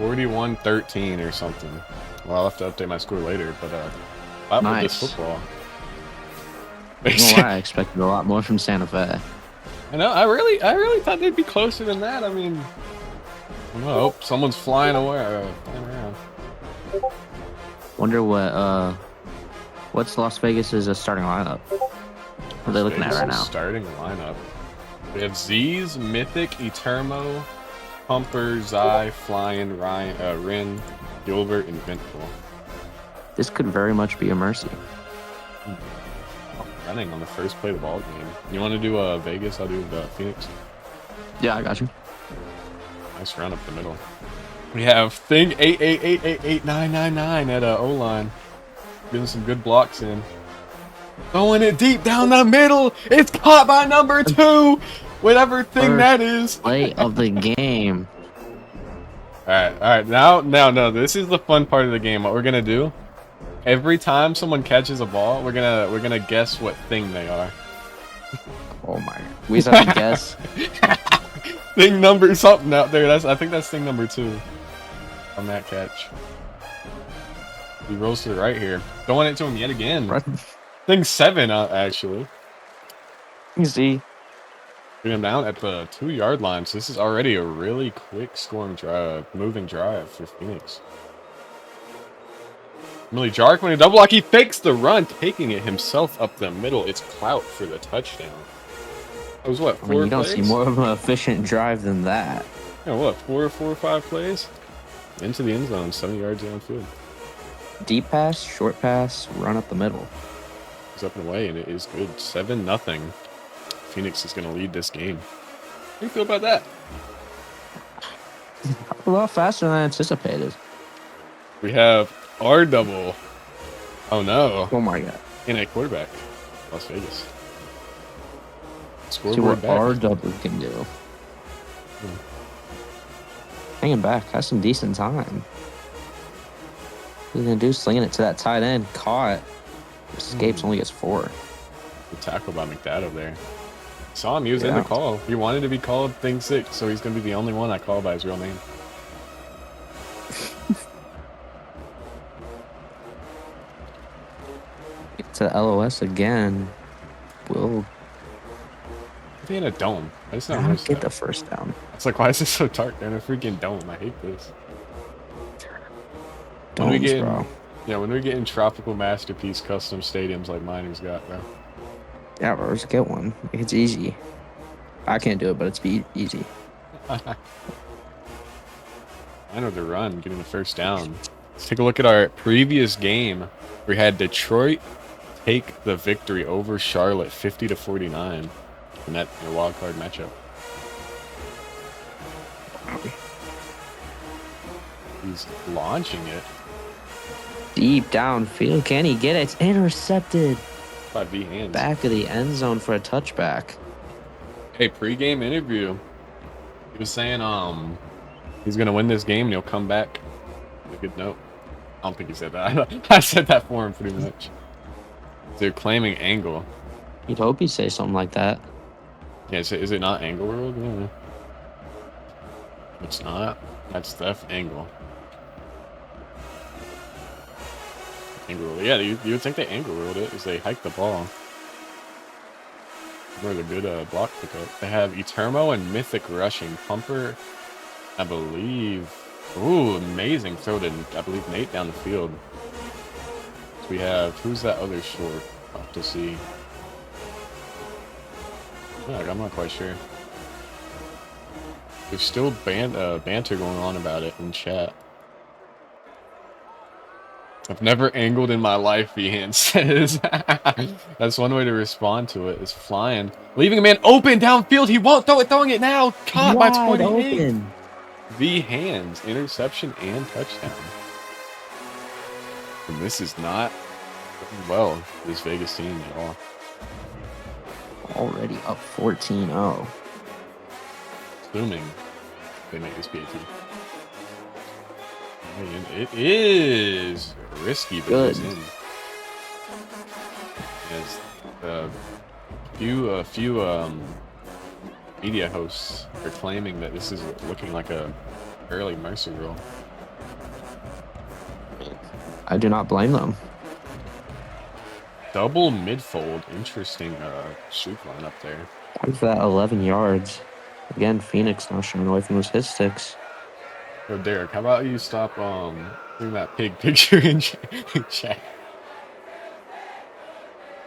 41-13 or something. Well, I'll have to update my score later, but that with this Nice. football. No lie, I expected a lot more from Santa Fe. I know. I really thought they'd be closer than that. I mean, I don't know. Oh, someone's flying away, flying around. Wonder what's Las Vegas's starting lineup? What are they looking at right now? Starting lineup. We have Z's, Mythic, Etermo, Pumper, Zai, Flying, Ryan, Rin, Gilbert, and Ventful. This could very much be a mercy. Running on the first play of the ball game. You want to do Vegas? I'll do Phoenix. Yeah, I got you. Nice run up the middle. We have Thing 88888999 at O-line. Getting some good blocks in. Throwing it deep down the middle. It's caught by number 2. Whatever thing that is. Play of the game. All right. Now, this is the fun part of the game. What we're gonna do? Every time someone catches a ball, we're gonna guess what thing they are. Oh my! We just have to guess. Thing number something out there. I think that's thing number 2 on that catch. He rolls to the right here. Throwing it to him yet again. Right. Thing 7, actually. You see. Bring him down at the 2-yard line. So this is already a really quick scoring drive, moving drive for Phoenix. Really Jark when he double block, he fakes the run, taking it himself up the middle. It's clout for the touchdown. That was what, 4 plays? You don't see more of an efficient drive than that. Yeah, what, 4 or 5 plays? Into the end zone, 70 yards downfield. Deep pass, short pass, run up the middle. It's up and away, and it is good. 7-0. Phoenix is going to lead this game. How do you feel about that? A lot faster than I anticipated. We have R double. Oh no. Oh my god. And a quarterback. Las Vegas. See what R double can do. Hanging back, has some decent time. What are you gonna do? Slinging it to that tight end. Caught. Escapes, only gets 4. Good tackle by McDowell there. Saw him, he was in the call. He wanted to be called Thing 6, so he's gonna be the only one I call by his real name. To LOS again. Will be in a dome. I just don't get the first down. It's like, why is this so dark? They're in a freaking dome. I hate this. Domes, bro. Yeah, when we get in tropical masterpiece custom stadiums like Miners got, bro. Yeah, bro, just get one. It's easy. I can't do it, but it's easy. I know the run, getting the first down. Let's take a look at our previous game. We had Detroit take the victory over Charlotte 50-49 in that wild card matchup. He's launching it. Deep downfield. Can he get it? It's intercepted. By V hands. Back of the end zone for a touchback. Hey, pre-game interview. He was saying he's gonna win this game and he'll come back. A good note. I don't think he said that. I said that for him pretty much. They're claiming Angle. You'd hope he'd say something like that. Yeah, is it not Angle World? Yeah. It's not. That's Theft Angle. Angle World. Yeah, you would think they Angle World it as they hike the ball. Where's a good block pickup. They have Etermo and Mythic rushing. Pumper, I believe. Ooh, amazing throw to, I believe, Nate down the field. So we have, who's that other short? I'll have to see. Yeah, I'm not quite sure. There's still banter going on about it in chat. I've never angled in my life, Behan says. That's one way to respond to it, is flying. Leaving a man open downfield. He won't throw it, throwing it now. Caught by 28. V hands, interception and touchdown. And this is not well, this Vegas team at all. Already up 14-0. Assuming they make this PAT. It is risky, but good. It's in. As a few media hosts are claiming that this is looking like a early Mercer roll. I do not blame them. Double midfold. Interesting shoot line up there. After that 11 yards. Again, Phoenix now shying away from those hit sticks. So Derek, how about you stop doing that pig picture in chat?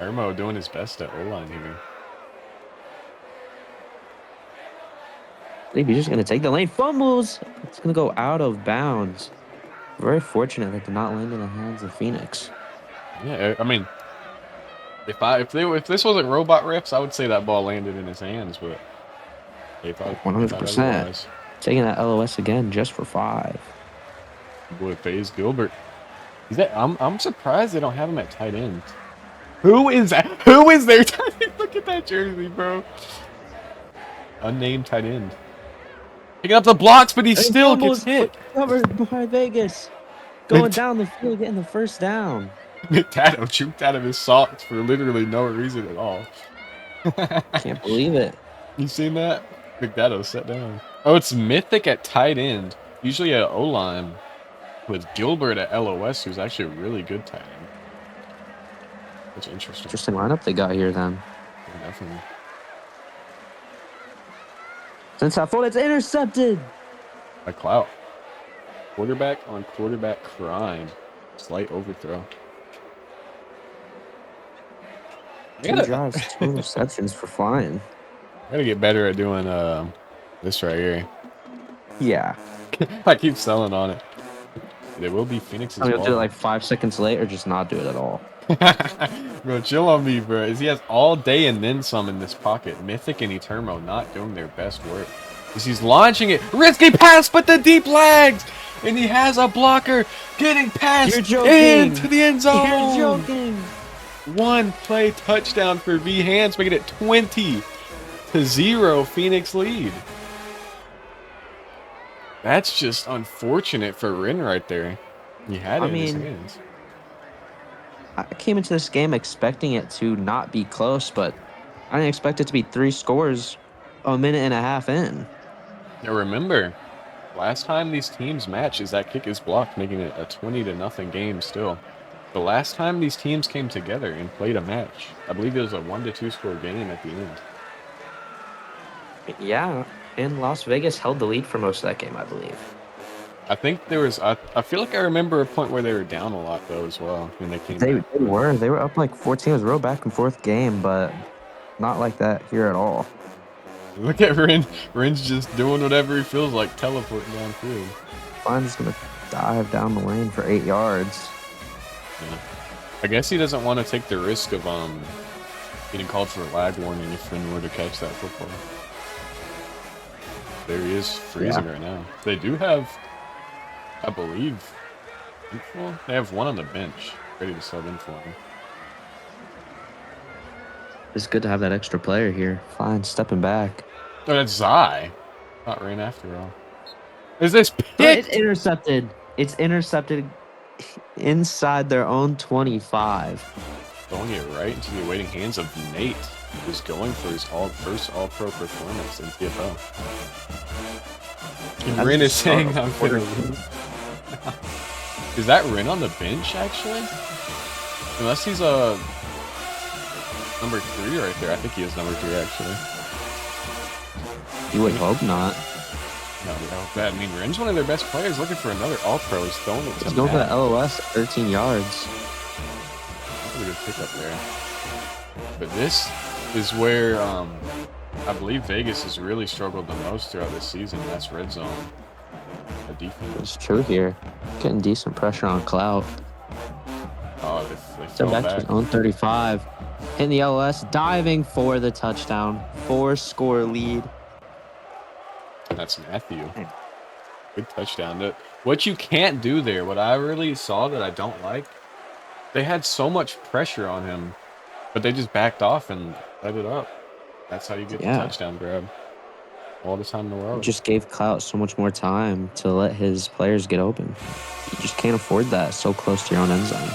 Ermo doing his best at O-line here. I think he's just going to take the lane. Fumbles! It's going to go out of bounds. Very fortunate that did not land in the hands of Phoenix. Yeah, I mean, if this wasn't robot riffs, I would say that ball landed in his hands, but they thought 100%. otherwise. Taking that LOS again just for 5. Boy, FaZe Gilbert. I'm surprised they don't have him at tight end. Who is that? Who is their tight end? Look at that jersey, bro. Unnamed tight end. Picking up the blocks, but he still gets hit. Covered by Vegas. Going down the field, getting the first down. McTato juked out of his socks for literally no reason at all. Can't believe it. You seen that? McTato sat down. Oh, it's Mythic at tight end. Usually at O-line with Gilbert at LOS, who's actually a really good tight end. That's interesting. Interesting lineup they got here then. Yeah, definitely. Since that fold, it's intercepted. A clout. Quarterback on quarterback crime. Slight overthrow. 2 drives, 2 interceptions for flying. I gotta get better at doing this right here. Yeah. I keep selling on it. It will be Phoenix's I'm gonna ball. do it like 5 seconds late or just not do it at all. Bro, chill on me, bro. He has all day and then some in this pocket. Mythic and Etermo not doing their best work. He's launching it. Risky pass, but the deep lags. And he has a blocker getting passed into the end zone. You're joking. 1 play touchdown for V Hands, making it 20-0 Phoenix lead. That's just unfortunate for Rin right there. He had it in his hands. I came into this game expecting it to not be close, but I didn't expect it to be 3 scores a minute and a half in. Now remember, last time these teams match is that kick is blocked, making it a 20-0 game still. The last time these teams came together and played a match, I believe it was a 1-2 score game at the end. Yeah, and Las Vegas held the lead for most of that game, I believe. I think there was, I feel like I remember a point where they were down a lot though as well when they came back. They were up like 14. It was a real back and forth game, but not like that here at all. Look at Rin. Rin's just doing whatever he feels like, teleporting downfield. Fine's gonna dive down the lane for 8 yards. Yeah. I guess he doesn't want to take the risk of getting called for a lag warning if Rin were to catch that football. There he is, freezing right now. They do have, I believe, they have 1 on the bench ready to sub in for him. It's good to have that extra player here. Fine, stepping back. Oh, that's Zai. Not Rin after all. Is this picked? It's intercepted. It's intercepted inside their own 25. Throwing it right into the awaiting hands of Nate, who's going for his first All-Pro performance in TFL. And Rin is saying, I'm gonna lose. Is that Rin on the bench, actually? Unless he's a number 3 right there. I think he is number 3, actually. You would hope not. No, I mean, Rin's one of their best players, looking for another All-Pro. He's throwing it to He's going for the LOS, 13 yards. That's a good pickup there. But this is where I believe Vegas has really struggled the most throughout this season. That's red zone. The defense. It's true here. Getting decent pressure on Clout. Oh, they fell back to his own 35. Hitting the LOS, diving for the touchdown. 4-score lead. That's Matthew. Good touchdown. What you can't do there, what I really saw that I don't like, they had so much pressure on him, but they just backed off and let it up. That's how you get the touchdown grab. All the time in the world. Just gave Clout so much more time to let his players get open. You just can't afford that so close to your own end zone.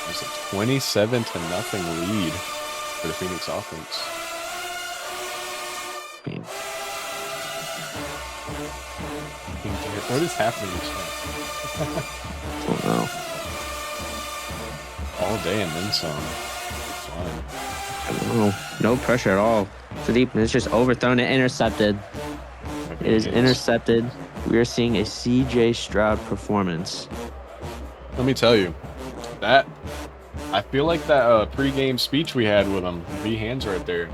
It's a 27-0 lead for the Phoenix offense. Man. What is happening? I don't know. all day and then some. Fine. No pressure at all. So deep, and it's just overthrown and intercepted. Maybe It is intercepted. We are seeing a CJ Stroud performance. Let me tell you, that I feel like that pregame speech we had with him. V hands right there.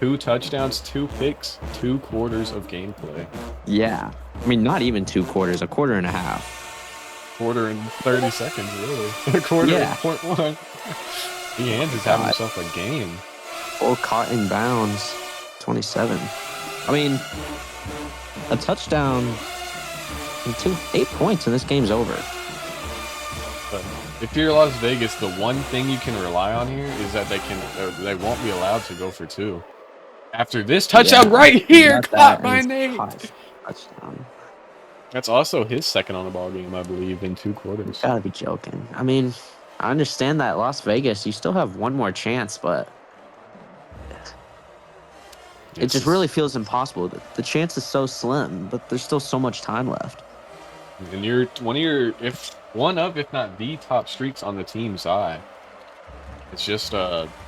2 touchdowns, 2 picks, 2 quarters of gameplay. Yeah. I mean, not even 2 quarters, a quarter and a half. Quarter and 30 seconds, really. A quarter Yeah. and 0.1. V hands is having himself a game. Full caught in bounds. 27. I mean, a touchdown and 8 points and this game's over. But if you're Las Vegas, the one thing you can rely on here is that they won't be allowed to go for 2. After this touchdown right here, caught by Nate. Touchdown. That's also his second on the ball game, I believe, in 2 quarters. You gotta be joking. I mean, I understand that Las Vegas, you still have one more chance, but it just really feels impossible. The chance is so slim, but there's still so much time left. And you're one of, if not the top streaks on the team's eye. It's just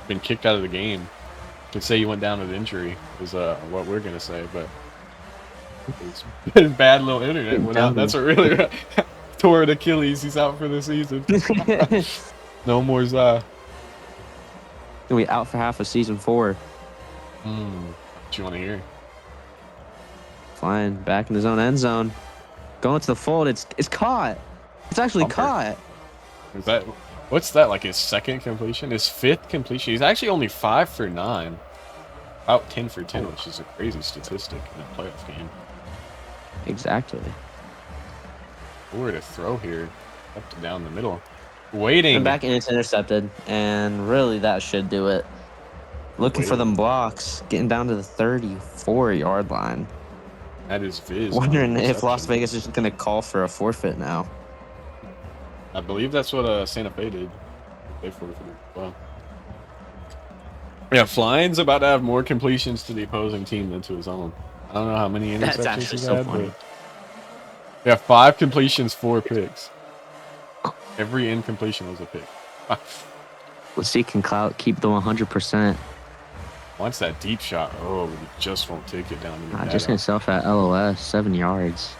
been kicked out of the game. You could say you went down with injury, is what we're gonna say, but it's been bad little internet went out. That's what really tore an Achilles. He's out for the season. No more Zah. Gonna be out for half of season 4. What you want to hear? Flying back in his own end zone. Going to the fold. It's caught. It's actually caught. Is that what's that, like his second completion? His 5th completion. He's actually only 5 for 9. About 10 for 10, which is a crazy statistic in a playoff game. Exactly. Forward to throw here. Up to down the middle. Waiting. And back and it's intercepted. And really that should do it. Looking for them blocks. Getting down to the 34-yard line. That is Viz. Wondering if Las Vegas is going to call for a forfeit now. I believe that's what Santa Fe did. They forfeited. Well, yeah, Flying's about to have more completions to the opposing team than to his own. I don't know how many interceptions That's actually he's so had, funny. but yeah, 5 completions, 4 picks. Every incompletion was a pick. Let's see, can Clout keep the 100%? Once that deep shot, he just won't take it down to McDado. Just himself at LOS, 7 yards.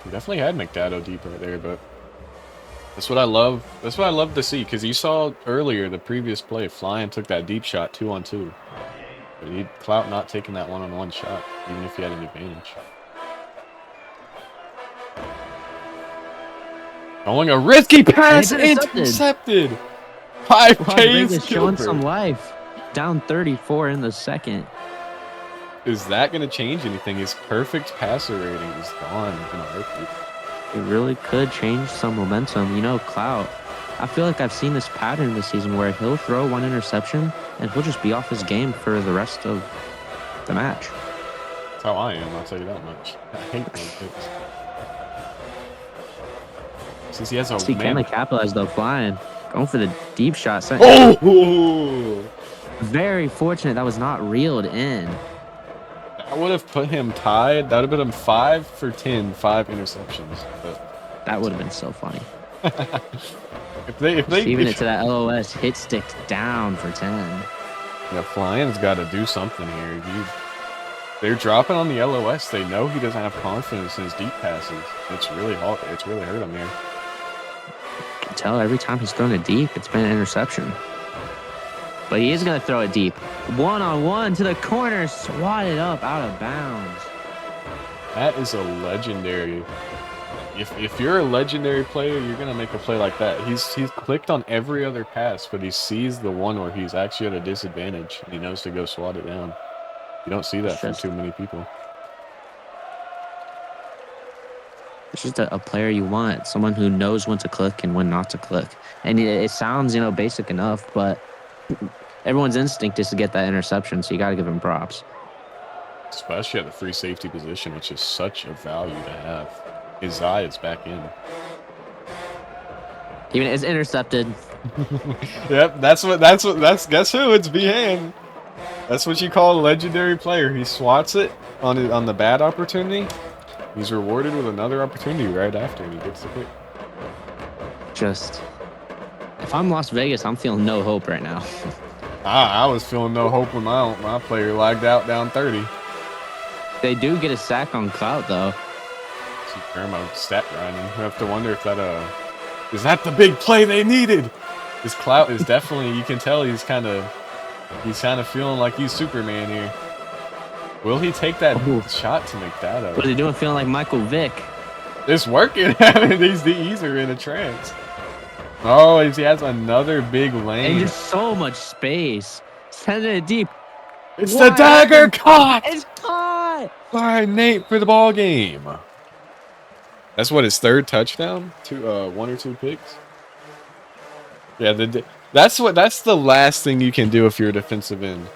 He definitely had McDado deep right there, but that's what I love. That's what I love to see, because you saw earlier the previous play, Flying took that deep shot 2-on-2. But he Clout not taking that 1-on-1 shot, even if he had an advantage. Going a risky pass, intercepted. 5Ks showing some life. Down 34 in the second. Is that going to change anything? His perfect passer rating is gone in a heartbeat. It really could change some momentum. You know, Clout, I feel like I've seen this pattern this season where he'll throw 1 interception and he'll just be off his game for the rest of the match. That's how I am, I'll tell you that much. I hate those picks. Since he has a He can capitalize though, Flying. Going for the deep shot. Oh! Very fortunate that was not reeled in. That would have put him tied. That would have put him 5 for 10, 5 interceptions. But that would have been so funny. if they even it to that LOS hit stick down for 10. Yeah, Flying's got to do something here. They're dropping on the LOS. They know he doesn't have confidence in his deep passes. It's really hard. It's really hurt him here. You can tell every time he's thrown it deep, it's been an interception. But he is going to throw it deep. 1-on-1 to the corner, swatted up out of bounds. That is a legendary. If you're a legendary player, you're going to make a play like that. He's clicked on every other pass, but he sees the one where he's actually at a disadvantage, and he knows to go swat it down. You don't see that from too many people. It's just a player you want, someone who knows when to click and when not to click. And it sounds, basic enough, but everyone's instinct is to get that interception, so you got to give him props. Especially at the free safety position, which is such a value to have. His eye is back in. Even it's intercepted. Yep, that's guess who? It's Behan. That's what you call a legendary player. He swats it on the bad opportunity. He's rewarded with another opportunity right after, and he gets the pick. Just, if if I'm Las Vegas, I'm feeling no hope right now. I was feeling no hope when my player lagged out down 30. They do get a sack on Clout though. See Grandma stat grinding. You have to wonder if that is that the big play they needed. This Clout is definitely, you can tell he's kind of feeling like he's Superman here. Will he take that shot to make that up? What are they doing? Feeling like Michael Vick. It's working. These DEs are in a trance. Oh, he has another big lane. And just so much space. Send it deep. It's the dagger caught. It's caught. All right, Nate for the ball game. That's what his third touchdown. 1 or 2 picks. Yeah, that's the last thing you can do if you're a defensive end.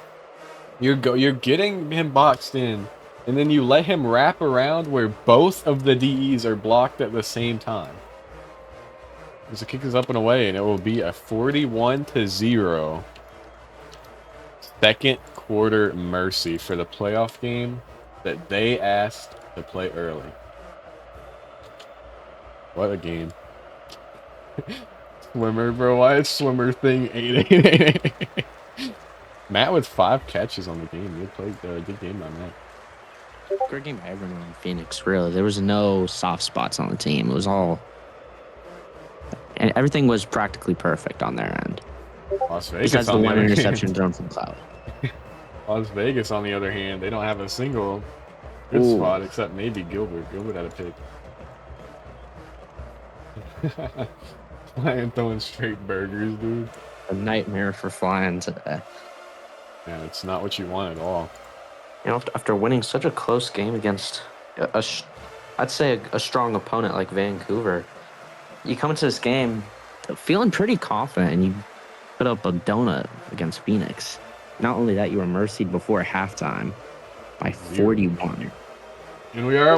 You're getting him boxed in, and then you let him wrap around where both of the DEs are blocked at the same time. As the kick is up and away, and it will be a 41-0 second quarter mercy for the playoff game that they asked to play early. What a game. Swimmer, bro. Why is Swimmer thing 888? Matt with 5 catches on the game. Good game by Matt. Great game by everyone in Phoenix, really. There was no soft spots on the team. It was all... And everything was practically perfect on their end. Las Vegas besides the on one other interception hand. thrown from Cloud. Las Vegas, on the other hand, they don't have a single good spot except maybe Gilbert. Gilbert had a pick. Flying, throwing straight burgers, dude. A nightmare for flying today. Yeah, it's not what you want at all. You know, after winning such a close game against I'd say a strong opponent like Vancouver, you come into this game feeling pretty confident, and you put up a donut against Phoenix. Not only that, you were mercied before halftime by 41. And we are